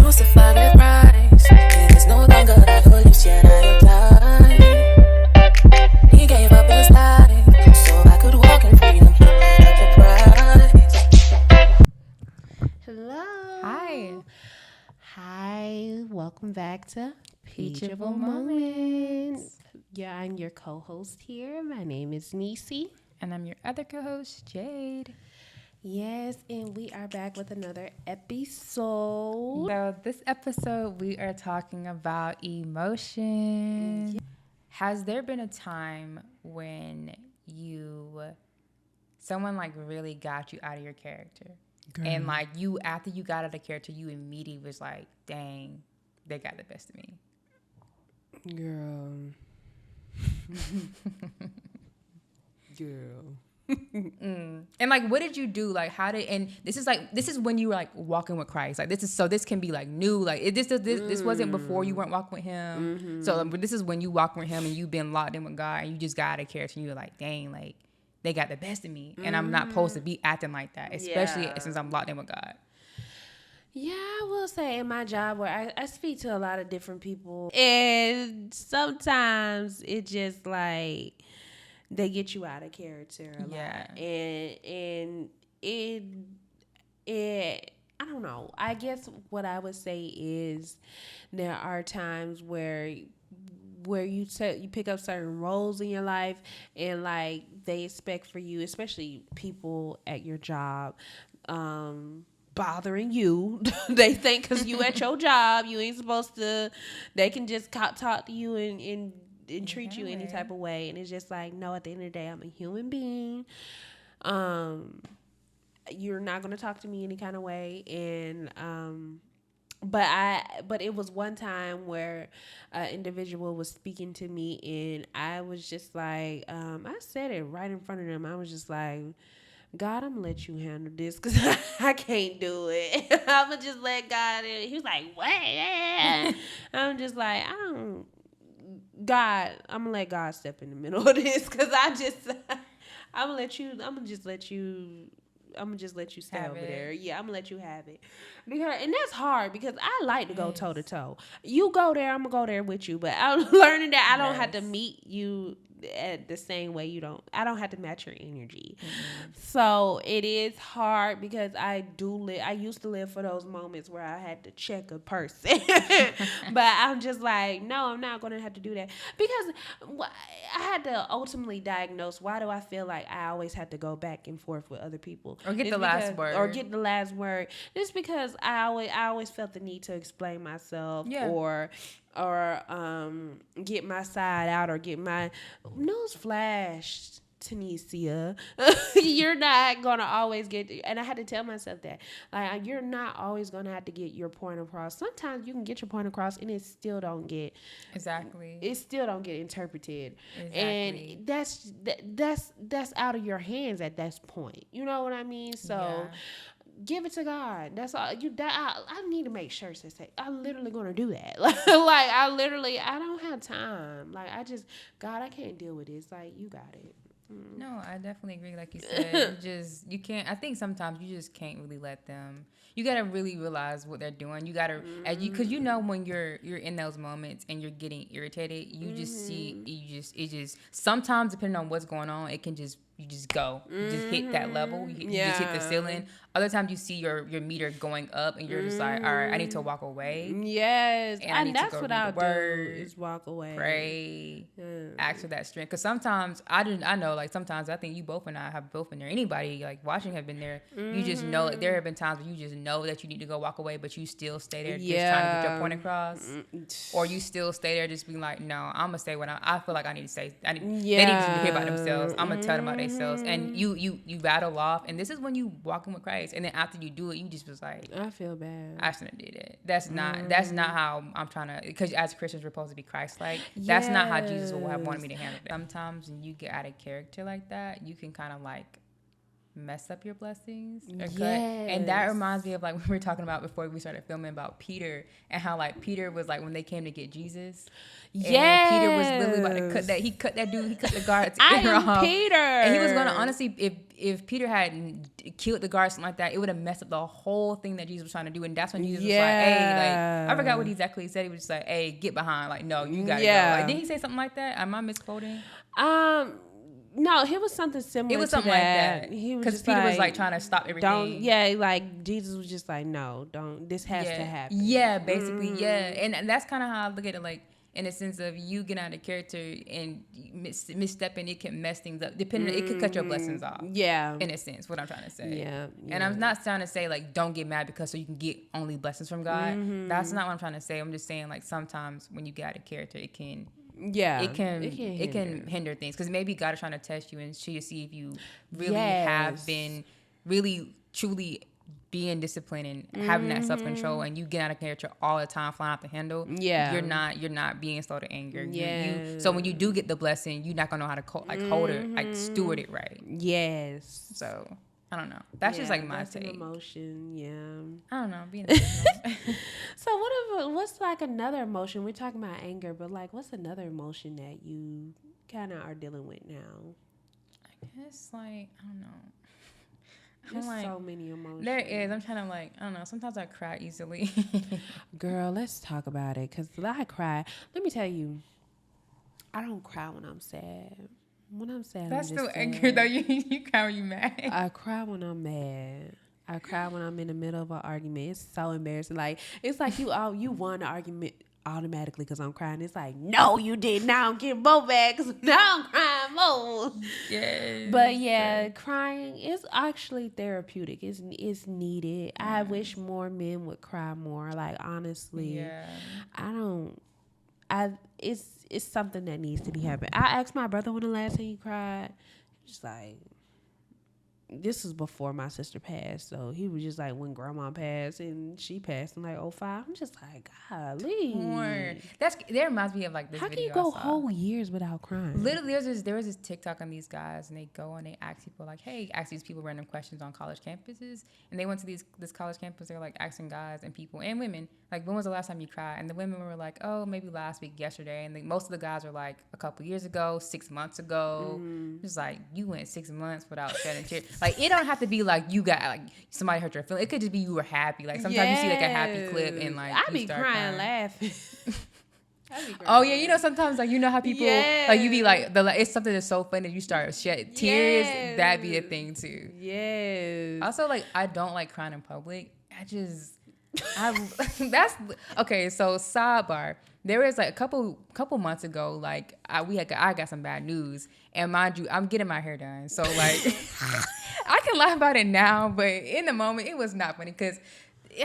crucify the price. It is no longer your lips yet I apply. He gave up his life so I could walk in freedom. He paid up the price. Hello. Hi. Hi. Welcome back to Peachable Moments. Yeah, I'm your co-host here. My name is Nisi. And I'm your other co-host, Jade. Yes, and we are back with another episode. So this episode, we are talking about emotion. Yeah. Has there been a time when someone like really got you out of your character? Girl. And like after you got out of the character, you immediately was like, dang, they got the best of me. Girl. And like, what did you do? Like, this is when you were like walking with Christ. Like this can be like new. Like this wasn't before you weren't walking with him. Mm-hmm. So this is when you walking with him and you've been locked in with God and you just got out of character and you're like, dang, like they got the best of me. And I'm not supposed to be acting like that, especially since I'm locked in with God. Yeah, I will say in my job where I speak to a lot of different people, and sometimes it just like they get you out of character a lot. And it I don't know. I guess what I would say is there are times where you pick up certain roles in your life and like they expect for you, especially people at your job, bothering you. They think because you at your job, you ain't supposed to. They can just talk to you and treat you any type of way, and it's just like, no. At the end of the day, I'm a human being. You're not gonna talk to me any kind of way, and but it was one time where an individual was speaking to me, and I was just like, I said it right in front of them. I was just like, God, I'm gonna let you handle this because I can't do it. I'm gonna just let God in. He was like, what? I'm just like, God, I'm gonna let God step in the middle of this because I'm gonna just let you stay over there. Yeah, I'm gonna let you have it. And that's hard because I like to go toe to toe. You go there, I'm gonna go there with you. But I'm learning that I don't have to meet you at the same way you don't. I don't have to match your energy. Mm-hmm. So it is hard because I used to live for those moments where I had to check a person. But I'm just like, no, I'm not going to have to do that because I had to ultimately diagnose, why do I feel like I always have to go back and forth with other people or get the last word. Just because I always felt the need to explain myself or get my side out or get my nose flashed. Tanisha, you're not gonna always get, and I had to tell myself that, like, you're not always gonna have to get your point across. Sometimes you can get your point across and it still don't get interpreted. And that's out of your hands at that point. You know what I mean? So give it to God. That's all. I need to make shirts that say, I'm literally gonna do that. Like I don't have time. Like God, I can't deal with this. Like, you got it. No, I definitely agree. Like you said, you can't. I think sometimes you just can't really let them. You gotta really realize what they're doing. You gotta, because you know when you're in those moments and you're getting irritated, you just see it just sometimes depending on what's going on, it can just. You just go. You just hit that level. You just hit the ceiling. Other times you see your meter going up and you're just like, all right, I need to walk away. Yes. And that's what I'll do is walk away. Pray. Ask for that strength. Because sometimes, I know, like sometimes I think you both and I have both been there. Anybody like watching have been there. You just know, like, there have been times where you just know that you need to go walk away, but you still stay there just trying to get your point across. Or you still stay there just being like, no, I'm going to say what I feel like I need to say. They need to hear about themselves. I'm going to tell them about themselves. And you battle off, and this is when you walking with Christ, and then after you do it, you just was like, I feel bad, I shouldn't have did it. That's not how I'm trying to, because as Christians we're supposed to be Christ-like. That's not how Jesus would have wanted me to handle it. Sometimes when you get out of character like that, you can kind of like mess up your blessings. And that reminds me of like when we were talking about before we started filming about Peter and how like Peter was like when they came to get Jesus. Yeah, Peter was literally about to cut that. He cut that dude. He cut the guard's ear I am off. Peter. And he was gonna honestly, if Peter had killed the guard, something like that, it would have messed up the whole thing that Jesus was trying to do. And that's when Jesus was like, "Hey, like I forgot what exactly he said. He was just like, "Hey, get behind. Like, no, you gotta go." Like, didn't he say something like that? Am I misquoting? No, it was something similar. It was something like that. He was because Peter was like trying to stop everything. Like Jesus was just like, no, don't. This has to happen. Yeah, basically, and that's kind of how I look at it. Like in the sense of you get out of character and misstepping, it can mess things up. Depending, it could cut your blessings off. Yeah, in a sense, what I'm trying to say. Yeah. And I'm not trying to say like don't get mad because so you can get only blessings from God. That's not what I'm trying to say. I'm just saying like sometimes when you get out of character, it can. Yeah, it can hinder things because maybe God is trying to test you and see if you really have been really truly being disciplined and having that self-control, and you get out of character all the time, flying out the handle. Yeah, you're not being slow to anger. Yeah. So when you do get the blessing, you're not gonna know how to hold it, like steward it right. Yes. So I don't know. That's just like my take. Emotion, yeah. I don't know. Being So what's like another emotion? We're talking about anger, but like what's another emotion that you kind of are dealing with now? I guess like I don't know. There's like, so many emotions. There is. I'm trying to like I don't know. Sometimes I cry easily. Girl, let's talk about it because I cry. Let me tell you, I don't cry when I'm sad. When I'm sad, that's I'm still just anger though. You cry when you mad. I cry when I'm mad. I cry when I'm in the middle of an argument. It's so embarrassing. Like it's like you won the argument automatically because I'm crying. It's like no, you did. Now I'm getting more mad because now I'm crying more. Yeah. But yeah, crying is actually therapeutic. It's needed. Yeah. I wish more men would cry more. Like honestly, It's something that needs to be happening. I asked my brother when the last time he cried. He was like, this was before my sister passed. So he was just like, when grandma passed and she passed in like 2005. I'm just like, golly. That reminds me of like this How video. How can you go whole years without crying? Literally, there was this TikTok on these guys and they go and they ask people like, hey, ask these people random questions on college campuses. And they went to this college campus. They're like asking guys and people and women, like, when was the last time you cried? And the women were like, oh, maybe last week, yesterday. And most of the guys were like, a couple years ago, 6 months ago. It's like, you went 6 months without shedding tears. Like, it don't have to be like you got, like, somebody hurt your feelings. It could just be you were happy. Like, sometimes you see, like, a happy clip and, like, I be crying laughing. Oh, yeah, you know, sometimes, like, you know how people, like, you be like, it's something that's so funny that you start shedding tears. That'd be a thing, too. Yes. Also, like, I don't like crying in public. That's okay. So sidebar, there was like a couple months ago, like I got some bad news, and mind you, I'm getting my hair done. So like, I can laugh about it now, but in the moment, it was not funny because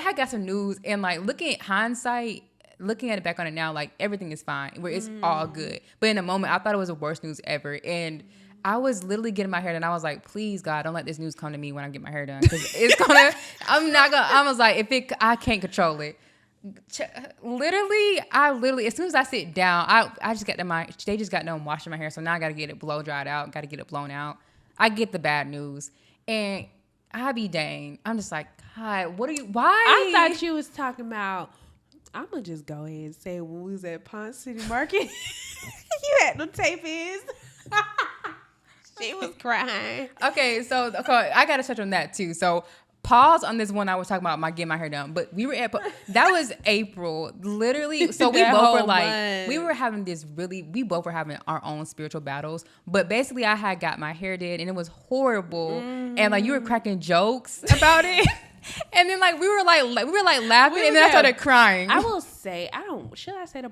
I got some news, and like looking at it back on it now, like everything is fine, where it's all good. But in the moment, I thought it was the worst news ever, and I was literally getting my hair done. I was like, please, God, don't let this news come to me when I get my hair done. Because it's I was like, I can't control it. Literally, as soon as I sit down, I just got they just got done washing my hair. So now I got to get it blow dried out, got to get it blown out. I get the bad news. And I be dang. I'm just like, God, why? I thought you was talking about, I'm going to just go ahead and say when we was at Ponce City Market, you had no tape ins. She was crying. Okay, so I got to touch on that too. So pause on this one I was talking about getting my hair done. But we were that was April, literally. So we both were like, we both were having our own spiritual battles. But basically I had got my hair did and it was horrible. And like you were cracking jokes about it. And then like we were like laughing and then I started crying. I will say, should I say the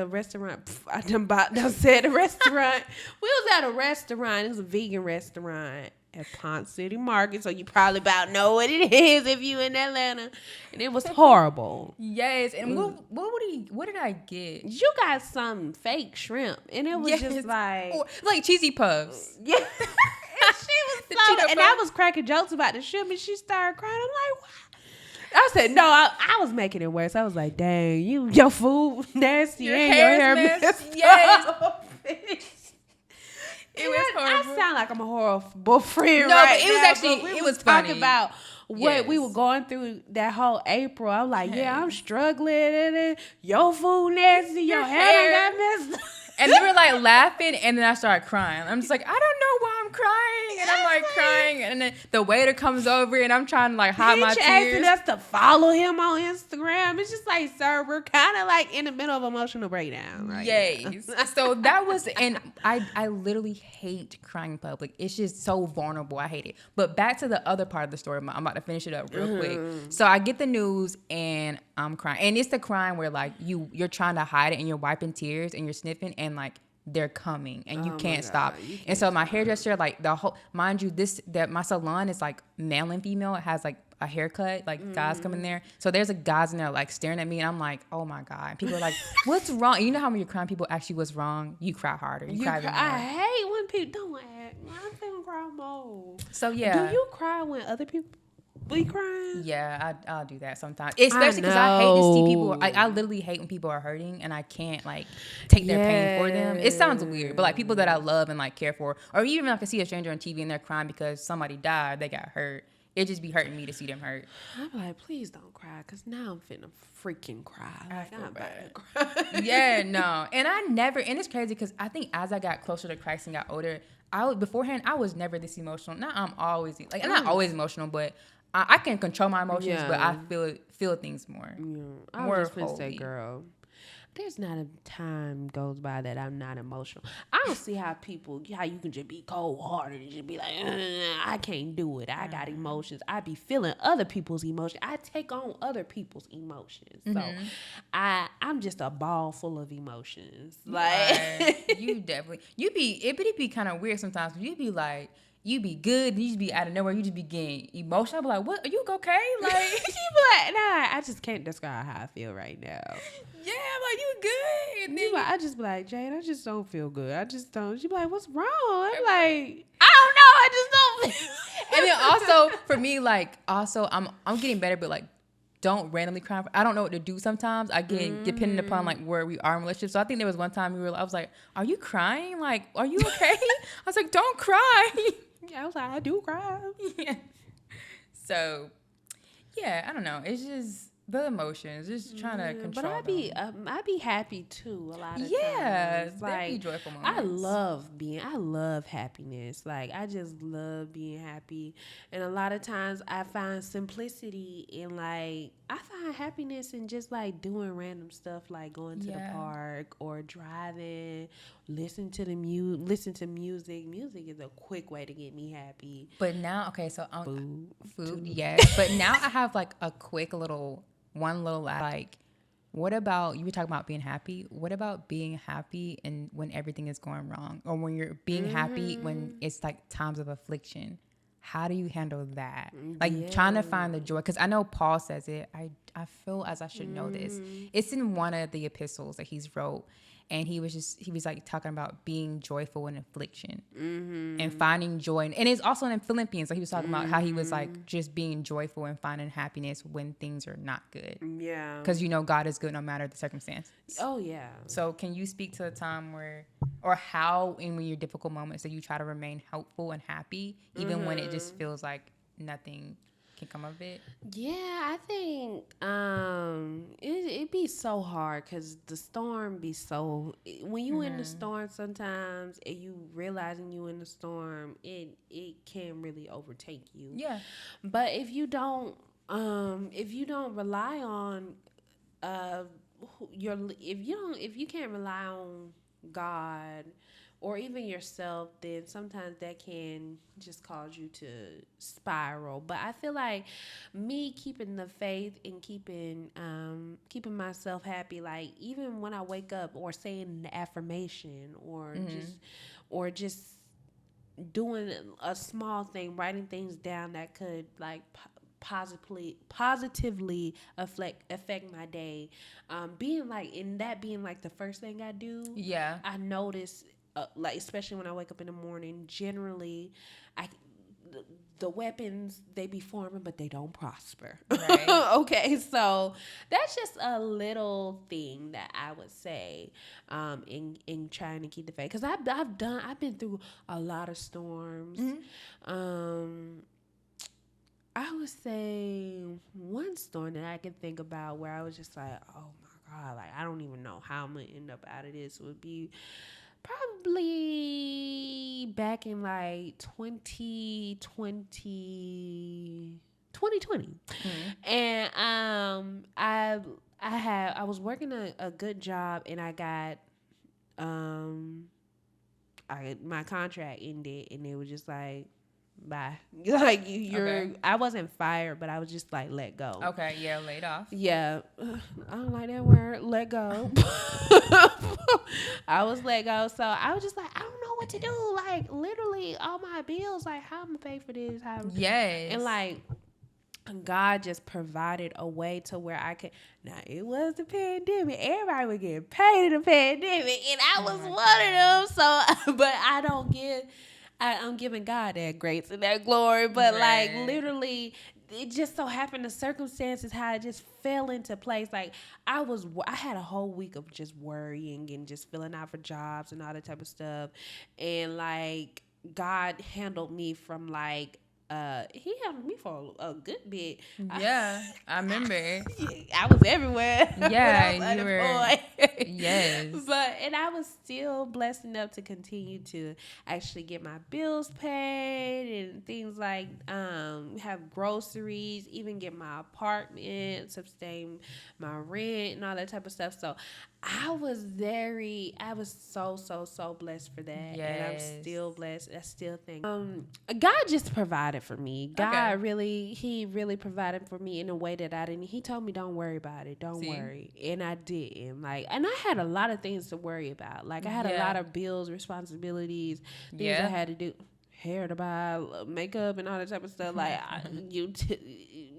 restaurant? I done said the restaurant. We was at a restaurant. It was a vegan restaurant at Ponce City Market. So you probably about know what it is if you in Atlanta. And it was horrible. Yes. And what did I get? You got some fake shrimp. And it was just like cheesy puffs. Yeah. She was and I was cracking jokes about the shrimp and she started crying. I'm like, what? I said, no, I was making it worse. I was like, dang, your food nasty and your hair messed yes. up. It was horrible. I sound like I'm a horrible friend. No, right but it was now, actually but it was talking funny. about what we Yes. were going through that whole April. I was like, yeah, I'm Yes. struggling, and your food nasty, your hair done got messed up. And they were like laughing, and then I started crying. I'm just like, I don't know why I'm crying, and I'm like crying, and then the waiter comes over, and I'm trying to like hide my Bitch asking tears. us to follow him on Instagram. It's just like, sir, we're kind of like in the middle of emotional breakdown. Right Yes. So that was, and I literally hate crying in public. It's just so vulnerable. I hate it. But back to the other part of the story. I'm about to finish it up real quick. So I get the news and I'm crying. And it's the crying where like you're trying to hide it and you're wiping tears and you're sniffing and like they're coming and you can't stop. And so my hairdresser, like the whole, mind you, that my salon is like male and female. It has like a haircut, like guys come in there. So there's a guys in there like staring at me and I'm like, oh my God. And people are like, what's wrong? And you know how when you're crying, people ask you what's wrong. You cry harder. You cry even I more. hate when people don't act. I'm feeling cry more. So yeah. Do you cry when other people be crying? Yeah, I'll do that sometimes. Especially because I hate to see people. I literally hate when people are hurting and I can't like take their pain for them. It sounds weird, but like people that I love and like care for, or even if I see a stranger on TV and they're crying because somebody died, they got hurt. It just be hurting me to see them hurt. I'm like, please don't cry, because now I'm finna freaking cry. Like, I'm bad. about to cry. Yeah, no. And I never, and it's crazy because I think as I got closer to Christ and got older, beforehand, I was never this emotional. Now I'm always, like, I'm not always emotional, but I can control my emotions, but I feel things more. Yeah. I More was just finna say, holy. girl, there's not a time goes by that I'm not emotional. I don't see how you can just be cold hearted and just be like, I can't do it. I got emotions. I be feeling other people's emotions. I take on other people's emotions. So I'm just a ball full of emotions. Like You definitely, it be kind of weird sometimes. You be like, you be good, you just be out of nowhere, you just be getting emotional. I be like, what, are you okay? Like, she be like, nah, I just can't describe how I feel right now. yeah, like, you good. And then I just be like, Jade, I just don't feel good. I just don't. She be like, what's wrong? I'm like, I don't know. I just don't feel. And then also for me, like, also I'm getting better, but like, don't randomly cry. I don't know what to do sometimes. I get depending upon like where we are in relationships. So I think there was one time I was like, are you crying? Like, are you okay? I was like, don't cry. Yeah, I was like, I do cry. Yeah. So, yeah, I don't know. It's just the emotions, just trying to control But I be happy too a lot of yeah, times. like, Like joyful moments. I love happiness. Like I just love being happy. And a lot of times I find simplicity in like I find happiness in just like doing random stuff like going to the park or driving, listen to music. Music is a quick way to get me happy. But now, okay, so food, too. yes. But now I have like a quick one little like, what about, you were talking about being happy. What about being happy and when everything is going wrong, or when you're being happy when it's like times of affliction? How do you handle that? Like trying to find the joy, because I know Paul says it. I feel as I should know this. It's in one of the epistles that he's wrote. And he was like talking about being joyful in affliction and finding joy. And it's also in Philippians. Like he was talking about how he was like just being joyful and finding happiness when things are not good. Yeah. Because God is good no matter the circumstance. Oh yeah. So can you speak to a time where, or how in your difficult moments that you try to remain helpful and happy, even when it just feels like nothing can come of it? Yeah, I think it be so hard because the storm be so, when you in the storm sometimes and you realizing you in the storm, it can really overtake you. Yeah. But if you don't rely on if you can't rely on God or even yourself, then sometimes that can just cause you to spiral. But I feel like me keeping the faith and keeping myself happy, like even when I wake up or saying the affirmation or just doing a small thing, writing things down that could like positively affect my day, being like the first thing I do. Yeah. I notice like especially when I wake up in the morning, generally the weapons they be forming, but they don't prosper. Right. Okay, so that's just a little thing that I would say in trying to keep the faith, because I've been through a lot of storms. I would say one storm that I can think about where I was just like, oh my God, like I don't even know how I'm gonna end up out of this, would be probably back in like 2020. And I was working a good job, and I got my contract ended, and it was just like, bye. Like you're Okay. I wasn't fired, but I was just like let go. Okay, yeah, laid off. Yeah, I don't like that word, let go. I was let go, so I was just like, I don't know what to do. Like literally, all my bills, like how I'm gonna pay for this? Yes. And like God just provided a way to where I could. Now it was the pandemic; everybody was getting paid in the pandemic, and I was one of them. So, but I'm giving God that grace and that glory. But like literally, it just so happened the circumstances how it just fell into place. Like I had a whole week of just worrying and just filling out for jobs and all that type of stuff, and like God handled me from like. He handled me for a good bit. Yeah, I remember. I was everywhere. Yeah, you were. Yes. And I was still blessed enough to continue to actually get my bills paid and things like have groceries, even get my apartment, sustain my rent and all that type of stuff. So I was so blessed for that. Yes. And I'm still blessed. I still think God just provided for me. God he really provided for me in a way that I didn't. He told me, don't worry about it. Don't worry. And I didn't. Like, and I had a lot of things to worry about. Like I had a lot of bills, responsibilities, things I had to do. Hair to buy, makeup, and all that type of stuff. Like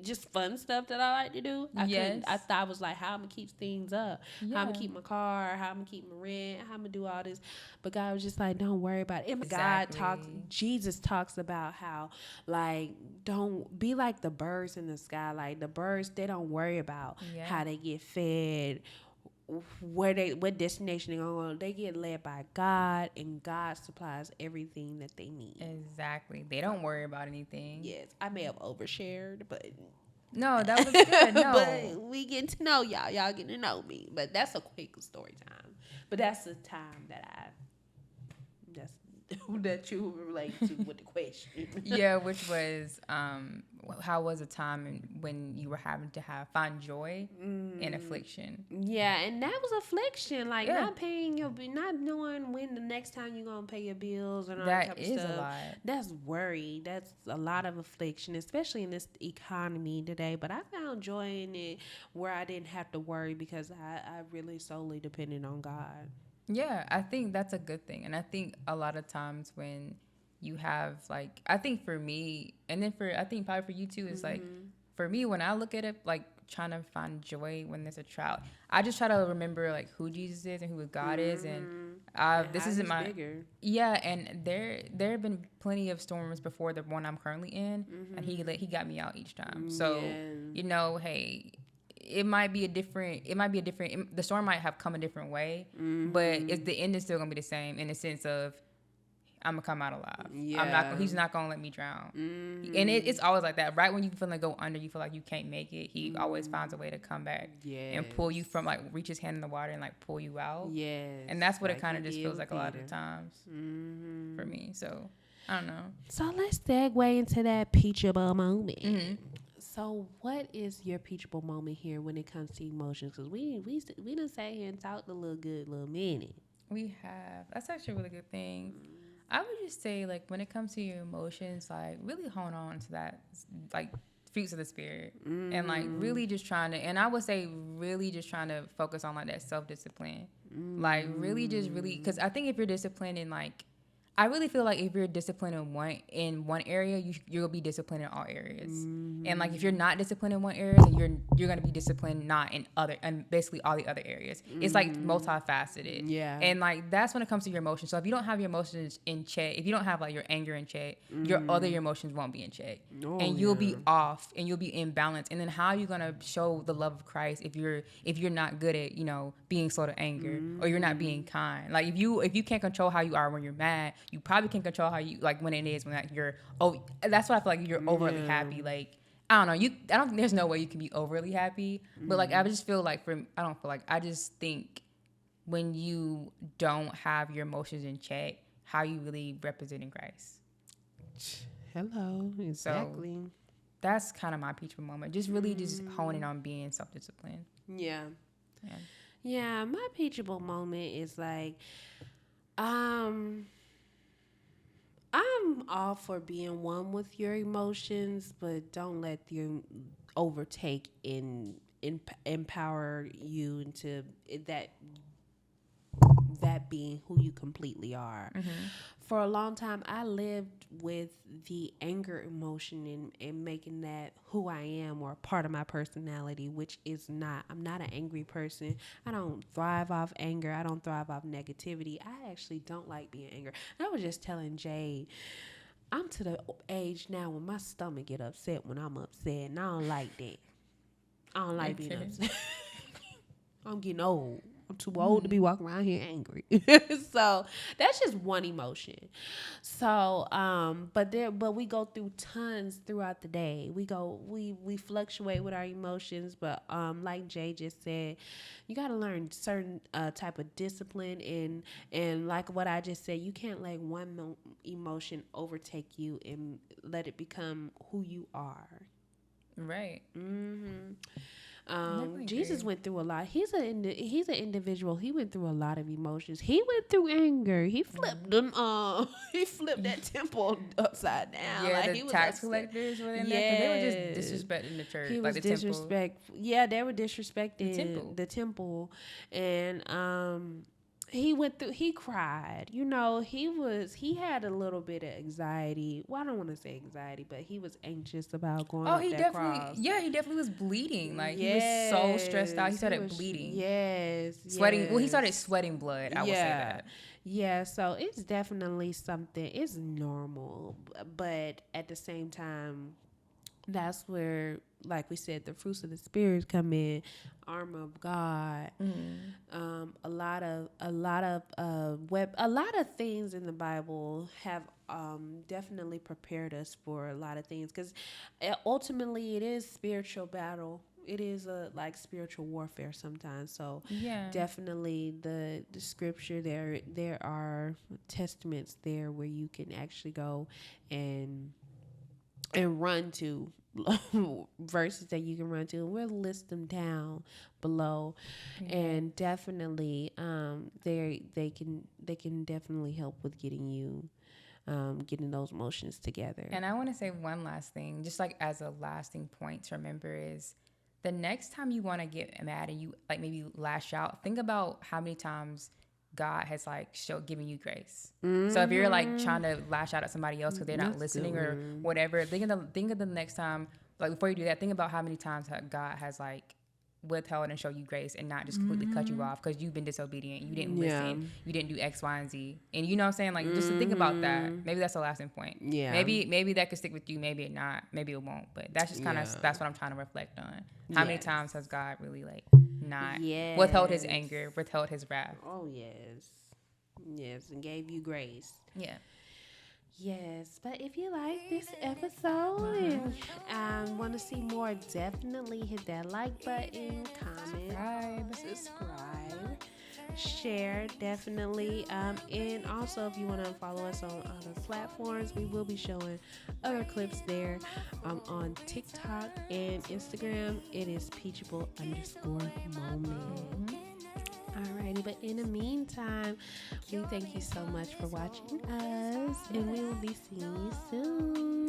just fun stuff that I like to do. I thought was like, how I'm gonna keep things up, how I'm gonna keep my car, how I'm gonna keep my rent, how I'm gonna do all this. But God was just like, don't worry about it. And Jesus talks about how like don't be like the birds in the sky. Like the birds, they don't worry about how they get fed, what destination they're going. They get led by God, and God supplies everything that they need. Exactly. They don't worry about anything. Yes, I may have overshared, but no, that was good. No, but we get to know y'all. Y'all get to know me. But that's a quick story time. But that's the time that that you relate to with the question. Yeah, which was how was a time when you were having to find joy in affliction? Yeah, and that was affliction, like not paying not knowing when the next time you're gonna pay your bills and all that type of stuff. That is a lot. That's worry. That's a lot of affliction, especially in this economy today. But I found joy in it where I didn't have to worry because I really solely depended on God. Yeah, I think that's a good thing. And I think a lot of times when you have like, I think for me, and then I think probably for you too, is like, for me, when I look at it, like trying to find joy when there's a trial, I just try to remember like who Jesus is and who God is. And this isn't my, and there have been plenty of storms before the one I'm currently in, and he got me out each time. So, you know, hey, it might be a different, the storm might have come a different way, but the end is still going to be the same in the sense of I'm going to come out alive. He's not going to let me drown. And it's always like that. Right when you feel like go under, you feel like you can't make it. He always finds a way to come back and pull you from, like, reach his hand in the water and like pull you out. Yes. And that's what it kind of just feels like a lot of the times for me. So I don't know. So let's segue into that peachable moment. So what is your peachable moment here when it comes to emotions? Because we done sat here and talked a little minute. We have. That's actually a really good thing. I would just say, like, when it comes to your emotions, like, really hold on to that, like, fruits of the spirit. And, like, really just trying to, and I would say really just trying to focus on, like, that self-discipline. Like, really, because I think if you're disciplined in, like, I really feel like if you're disciplined in one area, you'll be disciplined in all areas. And like if you're not disciplined in one area, then you're gonna be disciplined not in other and basically all the other areas. It's like multifaceted. Yeah. And like that's when it comes to your emotions. So if you don't have your emotions in check, if you don't have like your anger in check, your other emotions won't be in check, and you'll be off and you'll be imbalanced. And then how are you gonna show the love of Christ if you're not good at being slow to anger or you're not being kind? Like if you can't control how you are when you're mad, you probably can control how you like when it is when like you're that's what I feel like you're overly happy. Like I don't know, I don't think there's no way you can be overly happy, but like I just feel like I just think when you don't have your emotions in check, how you really representing Christ. Hello, exactly. So that's kind of my teachable moment. Just really just honing on being self-disciplined. Yeah, my teachable moment is like, I'm all for being one with your emotions, but don't let them overtake and empower you into that being who you completely are. For a long time, I lived with the anger emotion and making that who I am or part of my personality, which is not. I'm not an angry person. I don't thrive off anger. I don't thrive off negativity. I actually don't like being angry. I was just telling Jade, I'm to the age now when my stomach get upset when I'm upset, and I don't like that. I don't like being upset. I'm getting old. I'm too old to be walking around here angry. So that's just one emotion. So, but we go through tons throughout the day. We fluctuate with our emotions, but like Jay just said, you got to learn certain type of discipline and like what I just said, you can't let one emotion overtake you and let it become who you are. Right. Jesus went through a lot. He's an individual. He went through a lot of emotions. He went through anger. He flipped them. He flipped that temple upside down. Yeah, like, the he was tax upset. collectors were in there. 'Cause they were just disrespecting the church. He like was the disrespectful. Yeah, they were disrespecting the temple, and he cried. He had a little bit of anxiety. Well, I don't want to say anxiety, but he was anxious about going up that cross. Yeah, he definitely was bleeding. Like he was so stressed out. He started bleeding. Yes. Sweating. Well, he started sweating blood. I will say that. Yeah, so it's definitely something. It's normal, but at the same time, that's where, like we said, the fruits of the spirit come in. Armor of God. A lot of things in the Bible have definitely prepared us for a lot of things, because ultimately it is spiritual battle. It is like spiritual warfare sometimes. So definitely the scripture there are testaments there where you can actually go and run to verses that you can run to, and we'll list them down below. And definitely they can definitely help with getting those emotions together. And I want to say one last thing, just like as a lasting point to remember, is the next time you want to get mad and you like maybe lash out, think about how many times God has like giving you grace. So if you're like trying to lash out at somebody else because they're not listening or whatever, think of the next time, like before you do that, think about how many times God has like withheld and showed you grace and not just completely cut you off because you've been disobedient, you didn't listen, you didn't do X, Y, and Z. And you know what I'm saying? Like just to think about that. Maybe that's the lasting point. Yeah. Maybe that could stick with you, maybe it not, maybe it won't. But that's just kind of that's what I'm trying to reflect on. How many times has God really like not withheld his anger, withheld his wrath? Oh yes, and gave you grace. Yeah. Yes, but if you like this episode and want to see more, definitely hit that like button, comment, subscribe, share, definitely. And also, if you want to follow us on other platforms, we will be showing other clips there on TikTok and Instagram. It is Peachable_moment. Alrighty, but in the meantime, we thank you so much for watching us, and we will be seeing you soon.